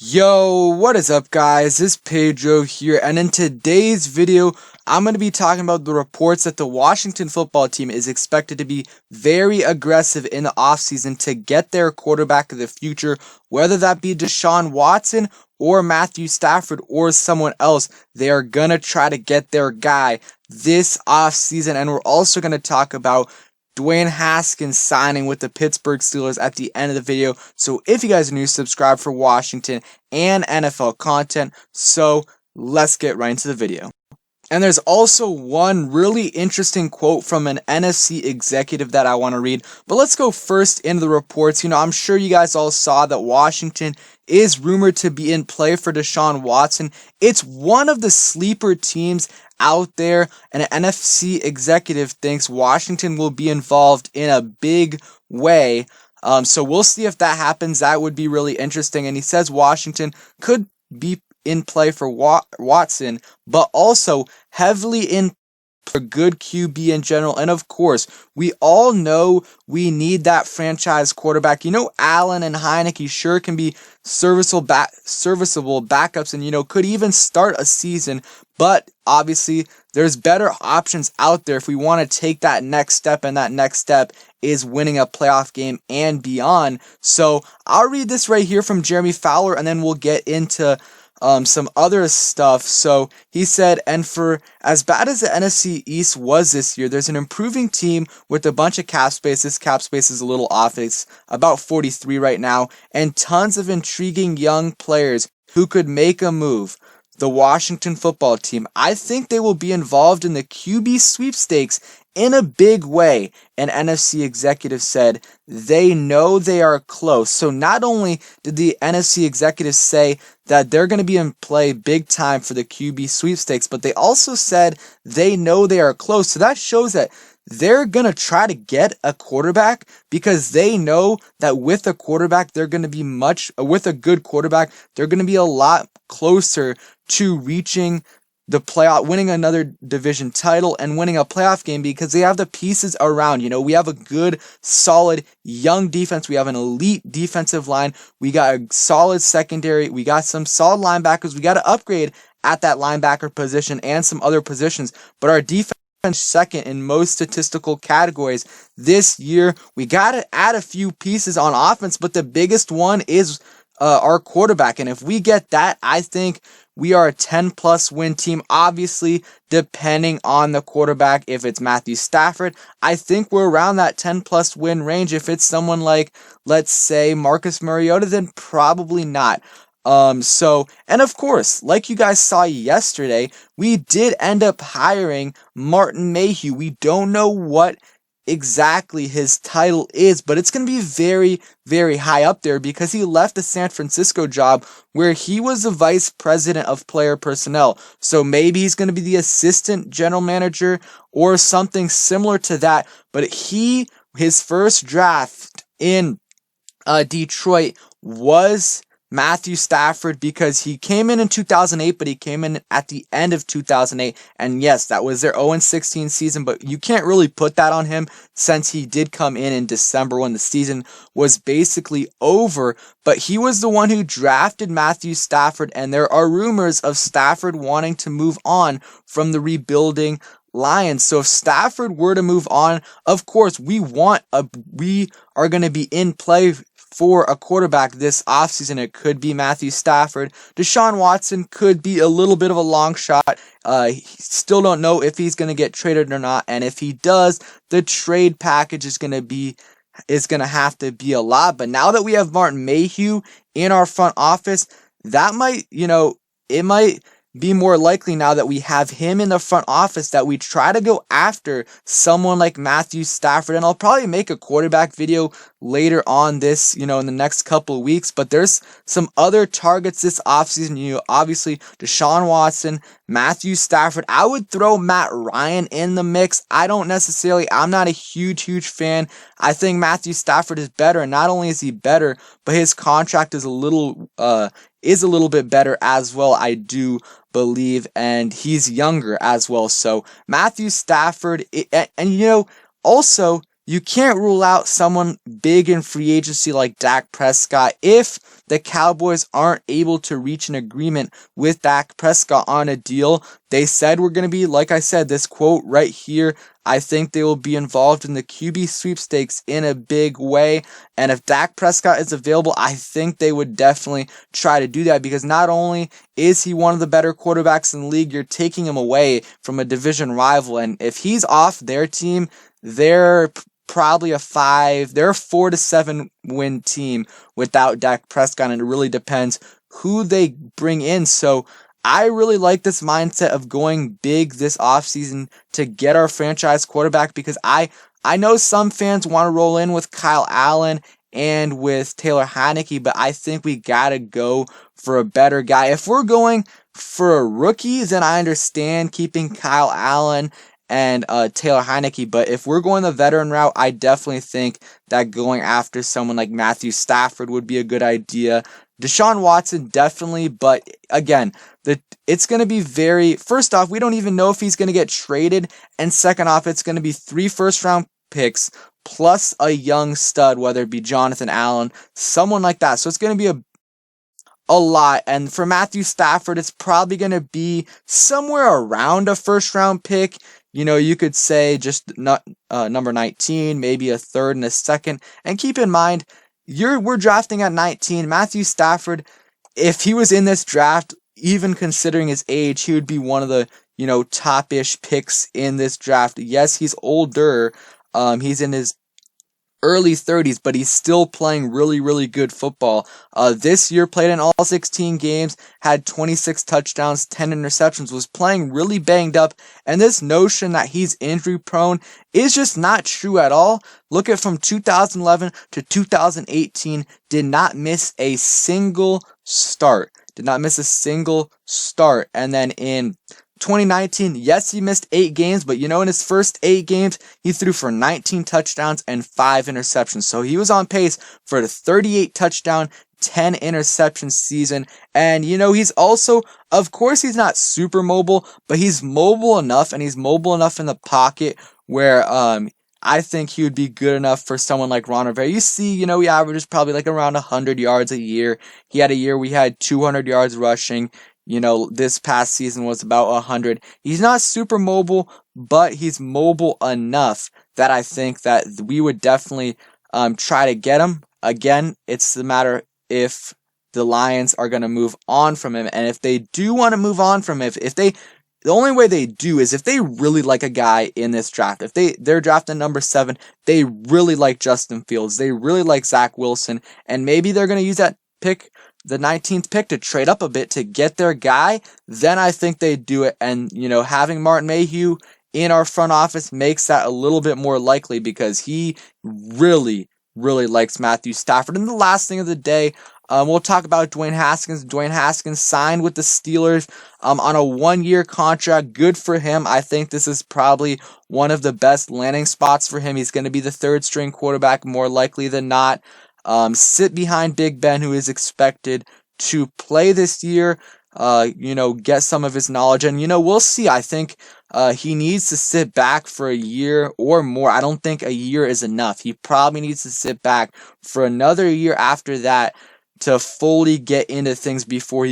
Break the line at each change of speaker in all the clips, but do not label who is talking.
Yo, what is up guys? This is Pedro here, and in today's video, I'm going to be talking about the reports that the Washington football team is expected to be very aggressive in the offseason to get their quarterback of the future, whether that be Deshaun Watson or Matthew Stafford or someone else. They are going to try to get their guy this offseason, and we're also going to talk about Dwayne Haskins signing with the Pittsburgh Steelers at the end of the video. So if you guys are new, subscribe for Washington and NFL content. So let's get right into the video. And there's also one really interesting quote from an NFC executive that I want to read. But let's go first into the reports. I'm sure you guys all saw that Washington is rumored to be in play for Deshaun Watson. It's one of the sleeper teams out there, and an NFC executive thinks Washington will be involved in a big way. So we'll see if that happens. That would be really interesting. And he says Washington could be in play for Watson, but also heavily in for good QB in general. And of course, we all know we need that franchise quarterback. Allen and Heineke sure can be serviceable backups and, could even start a season. But obviously, there's better options out there if we want to take that next step, and that next step is winning a playoff game and beyond. So I'll read this right here from Jeremy Fowler, and then we'll get into some other stuff. So he said, and for as bad as the NFC East was this year, there's an improving team with a bunch of cap space. This cap space is a little off. It's about 43 right now, and tons of intriguing young players who could make a move. The Washington football team, I think they will be involved in the QB sweepstakes in a big way. An NFC executive said they know they are close. So not only did the NFC executives say that they're going to be in play big time for the QB sweepstakes, but they also said they know they are close. So that shows that they're going to try to get a quarterback because they know that with a quarterback, they're going to be with a good quarterback, they're going to be a lot closer to reaching the playoff, winning another division title and winning a playoff game because they have the pieces around. We have a good, solid, young defense. We have an elite defensive line. We got a solid secondary. We got some solid linebackers. We got to upgrade at that linebacker position and some other positions. But our defense second in most statistical categories this year. We got to add a few pieces on offense, but the biggest one is our quarterback. And if we get that, I think we are a 10-plus win team. Obviously, depending on the quarterback. If it's Matthew Stafford, I think we're around that 10-plus win range. If it's someone like, let's say, Marcus Mariota, then probably not. And of course, like you guys saw yesterday, we did end up hiring Martin Mayhew. We don't know what exactly his title is, but it's going to be very, very high up there because he left the San Francisco job where he was the vice president of player personnel. So maybe he's going to be the assistant general manager or something similar to that. But his first draft in Detroit was Matthew Stafford because he came in 2008, but he came in at the end of 2008. And yes, that was their 0-16 season, but you can't really put that on him since he did come in December when the season was basically over. But he was the one who drafted Matthew Stafford, and there are rumors of Stafford wanting to move on from the rebuilding Lions. So if Stafford were to move on, of course, we are going to be in play for a quarterback this offseason. It could be Matthew Stafford. Deshaun Watson could be a little bit of a long shot. Still don't know if he's going to get traded or not. And if he does, the trade package is going to have to be a lot. But now that we have Martin Mayhew in our front office, that might, it might be more likely now that we have him in the front office that we try to go after someone like Matthew Stafford. And I'll probably make a quarterback video later on this, in the next couple of weeks. But there's some other targets this offseason. Obviously, Deshaun Watson, Matthew Stafford. I would throw Matt Ryan in the mix. I'm not a huge fan. I think Matthew Stafford is better. And not only is he better, but his contract is a little bit better as well, I do believe, and he's younger as well. So Matthew Stafford, and also you can't rule out someone big in free agency like Dak Prescott if the Cowboys aren't able to reach an agreement with Dak Prescott on a deal. They said we're going to be, like I said, this quote right here, I think they will be involved in the QB sweepstakes in a big way. And if Dak Prescott is available, I think they would definitely try to do that, because not only is he one of the better quarterbacks in the league, you're taking him away from a division rival. And if he's off their team, they're probably they're a 4 to 7 win team without Dak Prescott, and it really depends who they bring in. So I really like this mindset of going big this offseason to get our franchise quarterback, because I know some fans want to roll in with Kyle Allen and with Taylor Heineke, but I think we gotta go for a better guy. If we're going for a rookie, then I understand keeping Kyle Allen and Taylor Heineke, but if we're going the veteran route, I definitely think that going after someone like Matthew Stafford would be a good idea. Deshaun Watson, definitely, but again, it's going to be first off, we don't even know if he's going to get traded, and second off, it's going to be 3 first-round picks plus a young stud, whether it be Jonathan Allen, someone like that. So it's going to be a lot. And for Matthew Stafford, it's probably going to be somewhere around a first-round pick. You know, you could say just number 19, maybe a third and a second. And keep in mind, we're drafting at 19. Matthew Stafford, if he was in this draft, even considering his age, he would be one of the, top-ish picks in this draft. Yes, he's older. He's in his early 30s, but he's still playing really, really good football. This year, played in all 16 games, had 26 touchdowns, 10 interceptions, was playing really banged up, and this notion that he's injury prone is just not true at all. Look at from 2011 to 2018, did not miss a single start. And then in 2019, yes, he missed 8 games, but in his first 8 games, he threw for 19 touchdowns and 5 interceptions. So he was on pace for the 38 touchdown, 10 interception season. And he's also, of course, he's not super mobile, but he's mobile enough, and he's mobile enough in the pocket where I think he would be good enough for someone like Ron Rivera. You see, he averages probably like around 100 yards a year. He had a year we had 200 yards rushing. This past season was about 100. He's not super mobile, but he's mobile enough that I think that we would definitely try to get him. Again, it's the matter if the Lions are going to move on from him. And if they do want to move on from him, the only way they do is if they really like a guy in this draft. If they're drafting number 7, they really like Justin Fields. They really like Zach Wilson. And maybe they're going to use that pick, the 19th pick, to trade up a bit to get their guy. Then I think they do it. And, having Martin Mayhew in our front office makes that a little bit more likely, because he really, really likes Matthew Stafford. And the last thing of the day, we'll talk about Dwayne Haskins. Dwayne Haskins signed with the Steelers on a 1-year contract. Good for him. I think this is probably one of the best landing spots for him. He's going to be the 3rd-string quarterback more likely than not. Sit behind Big Ben, who is expected to play this year. Get some of his knowledge. And, we'll see. I think he needs to sit back for a year or more. I don't think a year is enough. He probably needs to sit back for another year after that to fully get into things before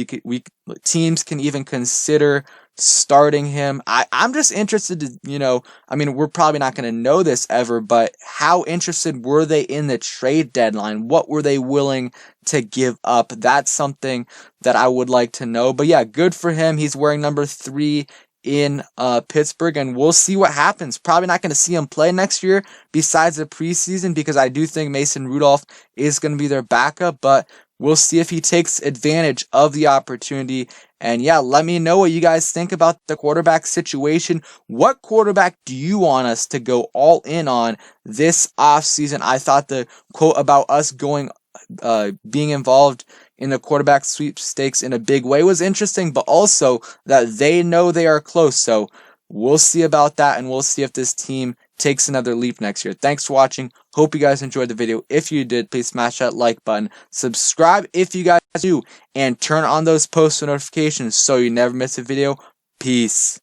teams can even consider starting him. I'm just interested to, we're probably not going to know this ever, but how interested were they in the trade deadline? What were they willing to give up? That's something that I would like to know. But yeah, good for him. He's wearing number 3 in Pittsburgh, and we'll see what happens. Probably not going to see him play next year besides the preseason, because I do think Mason Rudolph is going to be their backup, but we'll see if he takes advantage of the opportunity. And yeah, let me know what you guys think about the quarterback situation. What quarterback do you want us to go all in on this offseason? I thought the quote about us being involved in the quarterback sweepstakes in a big way was interesting, but also that they know they are close. So we'll see about that, and we'll see if this team takes another leap next year. Thanks for watching. Hope you guys enjoyed the video. If you did, please smash that like button. Subscribe if you guys do, and turn on those post notifications so you never miss a video. Peace.